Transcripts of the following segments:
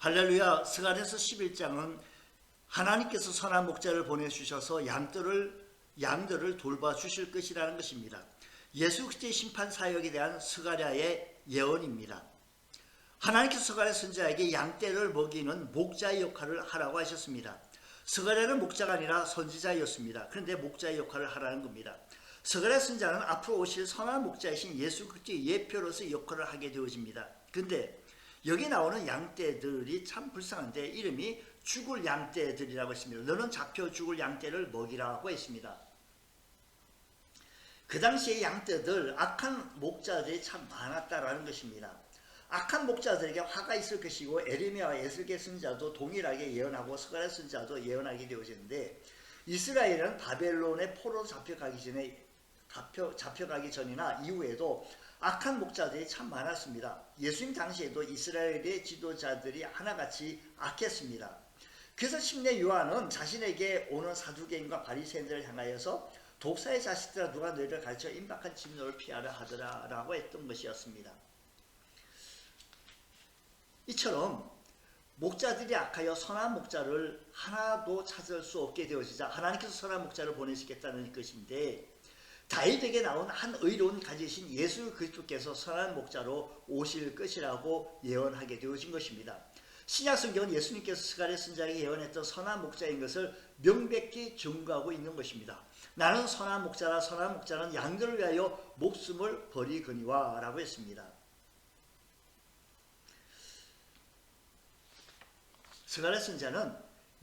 할렐루야. 스가랴서 11장은 하나님께서 선한 목자를 보내주셔서 양들을 돌봐주실 것이라는 것입니다. 예수 그리스도의 심판 사역에 대한 스가랴의 예언입니다. 하나님께서 스가랴 선지자에게 양떼를 먹이는 목자의 역할을 하라고 하셨습니다. 스가랴는 목자가 아니라 선지자였습니다. 그런데 목자의 역할을 하라는 겁니다. 스가랴 선지자는 앞으로 오실 선한 목자이신 예수 그리스도의 예표로서 역할을 하게 되어집니다. 그런데 여기 나오는 양떼들이 참 불쌍한데 이름이 죽을 양떼들이라고 했습니다. 너는 잡혀 죽을 양떼를 먹이라고 했습니다. 그 당시에 양떼들, 악한 목자들이 참 많았다라는 것입니다. 악한 목자들에게 화가 있을 것이고 에레미야와 에스겔 선지자도 동일하게 예언하고 스가랴 선지자도 예언하게 되어졌는데 이스라엘은 바벨론의 포로로 잡혀가기 전이나 이후에도 악한 목자들이 참 많았습니다. 예수님 당시에도 이스라엘의 지도자들이 하나같이 악했습니다. 그래서 심내 요한은 자신에게 오는 사두개인과 바리새인들을 향하여서 독사의 자식들아 누가 너희를 가르쳐 임박한 진노를 피하려 하더라 라고 했던 것이었습니다. 이처럼 목자들이 악하여 선한 목자를 하나도 찾을 수 없게 되어지자 하나님께서 선한 목자를 보내시겠다는 것인데 다윗에게 나온 한 의로운 가지신 예수 그리스도께서 선한 목자로 오실 것이라고 예언하게 되어진 것입니다. 신약 성경은 예수님께서 스가랴 선지자에게 예언했던 선한 목자인 것을 명백히 증거하고 있는 것입니다. 나는 선한 목자라 선한 목자는 양들을 위하여 목숨을 버리거니와 라고 했습니다. 스가랴 선지자는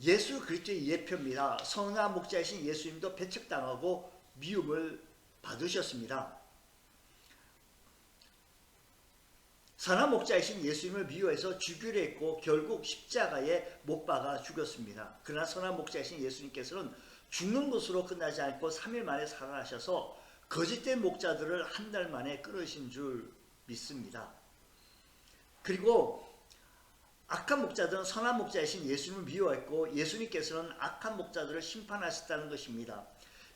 예수 그리스도의 예표입니다. 선한 목자이신 예수님도 배척당하고 미움을 받으셨습니다. 선한 목자이신 예수님을 미워해서 죽이려 했고 결국 십자가에 못 박아 죽였습니다. 그러나 선한 목자이신 예수님께서는 죽는 것으로 끝나지 않고 3일 만에 살아나셔서 거짓된 목자들을 한 달 만에 끊으신 줄 믿습니다. 그리고 악한 목자들은 선한 목자이신 예수님을 미워했고 예수님께서는 악한 목자들을 심판하셨다는 것입니다.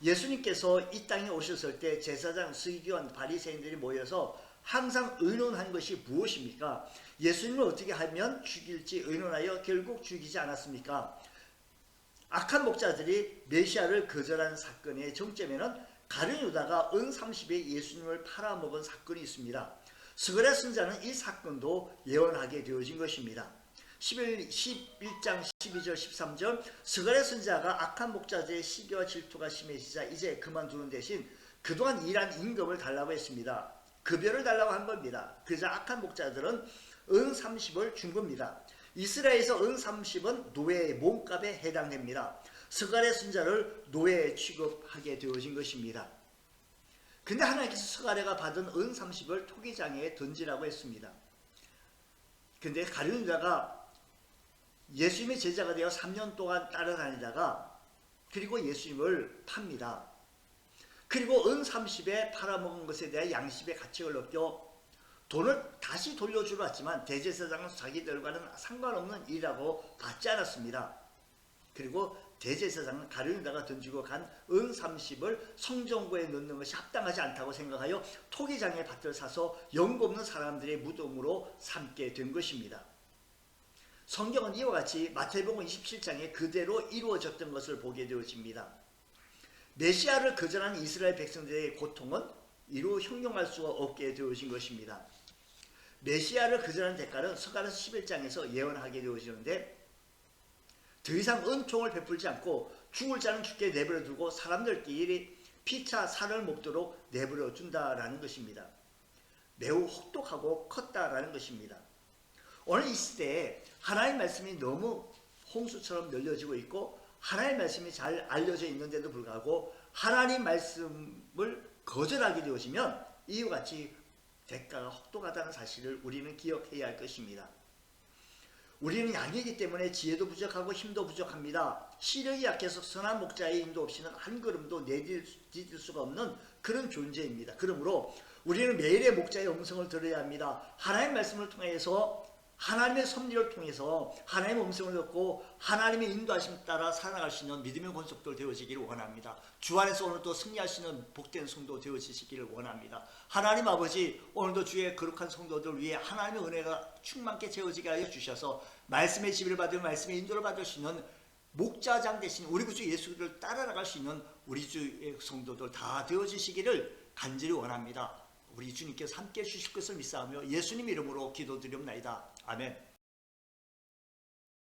예수님께서 이 땅에 오셨을 때 제사장, 서기관, 바리새인들이 모여서 항상 의논한 것이 무엇입니까? 예수님을 어떻게 하면 죽일지 의논하여 결국 죽이지 않았습니까? 악한 목자들이 메시아를 거절한 사건의 정점에는 가룟 유다가 은 30에 예수님을 팔아먹은 사건이 있습니다. 스가랴 선지자는 이 사건도 예언하게 되어진 것입니다. 11장 12절 13절 스가랴 선지자가 악한 목자들의 시기와 질투가 심해지자 이제 그만두는 대신 그동안 일한 임금을 달라고 했습니다. 급여를 달라고 한 겁니다. 그래서 악한 목자들은 은 30을 준 겁니다. 이스라엘에서 은 30은 노예의 몸값에 해당됩니다. 스가랴 선지자를 노예에 취급하게 되어진 것입니다. 근데 하나님께서 스가랴가 받은 은 30을 토기장에 던지라고 했습니다. 근데 가룟 유다가 예수님의 제자가 되어 3년 동안 따라다니다가 그리고 예수님을 팝니다. 그리고 은 30에 팔아먹은 것에 대해 양심의 가책을 느껴 돈을 다시 돌려주려 했지만 대제사장은 자기들과는 상관없는 일이라고 받지 않았습니다. 그리고 대제사장은 가룟 유다가 던지고 간 은 30을 성전고에 넣는 것이 합당하지 않다고 생각하여 토기장의 밭을 사서 영고 없는 사람들의 무덤으로 삼게 된 것입니다. 성경은 이와 같이 마태복음 27장에 그대로 이루어졌던 것을 보게 되어집니다. 메시아를 거절한 이스라엘 백성들의 고통은 이루 형용할 수가 없게 되어진 것입니다. 메시아를 거절한 대가는 스가랴서 11장에서 예언하게 되어지는데 더 이상 은총을 베풀지 않고 죽을 자는 죽게 내버려 두고 사람들끼리 피차 살을 먹도록 내버려 둔다라는 것입니다. 매우 혹독하고 컸다라는 것입니다. 오늘 이 시대에 하나님의 말씀이 너무 홍수처럼 늘려지고 있고 하나님의 말씀이 잘 알려져 있는데도 불구하고 하나님 말씀을 거절하게 되어지면 이와 같이 대가가 혹독하다는 사실을 우리는 기억해야 할 것입니다. 우리는 양이기 때문에 지혜도 부족하고 힘도 부족합니다. 시력이 약해서 선한 목자의 인도 없이는 한 걸음도 내디딜 수가 없는 그런 존재입니다. 그러므로 우리는 매일의 목자의 음성을 들어야 합니다. 하나님의 말씀을 통해서 하나님의 섭리를 통해서 하나님의 음성을 듣고 하나님의 인도하심 따라 살아갈 수 있는 믿음의 권속들 되어지기를 원합니다. 주 안에서 오늘도 승리할 수 있는 복된 성도 되어지시기를 원합니다. 하나님 아버지, 오늘도 주의 거룩한 성도들 위해 하나님의 은혜가 충만케 채워지게 하여 주셔서 말씀의 지배를 받으며 말씀의 인도를 받을 수 있는 목자장 대신 우리 구주 예수를 따라나갈 수 있는 우리 주의 성도들 다 되어지시기를 간절히 원합니다. 우리 주님께서 함께해 주실 것을 믿사오며 예수님 이름으로 기도드리옵나이다. 아멘.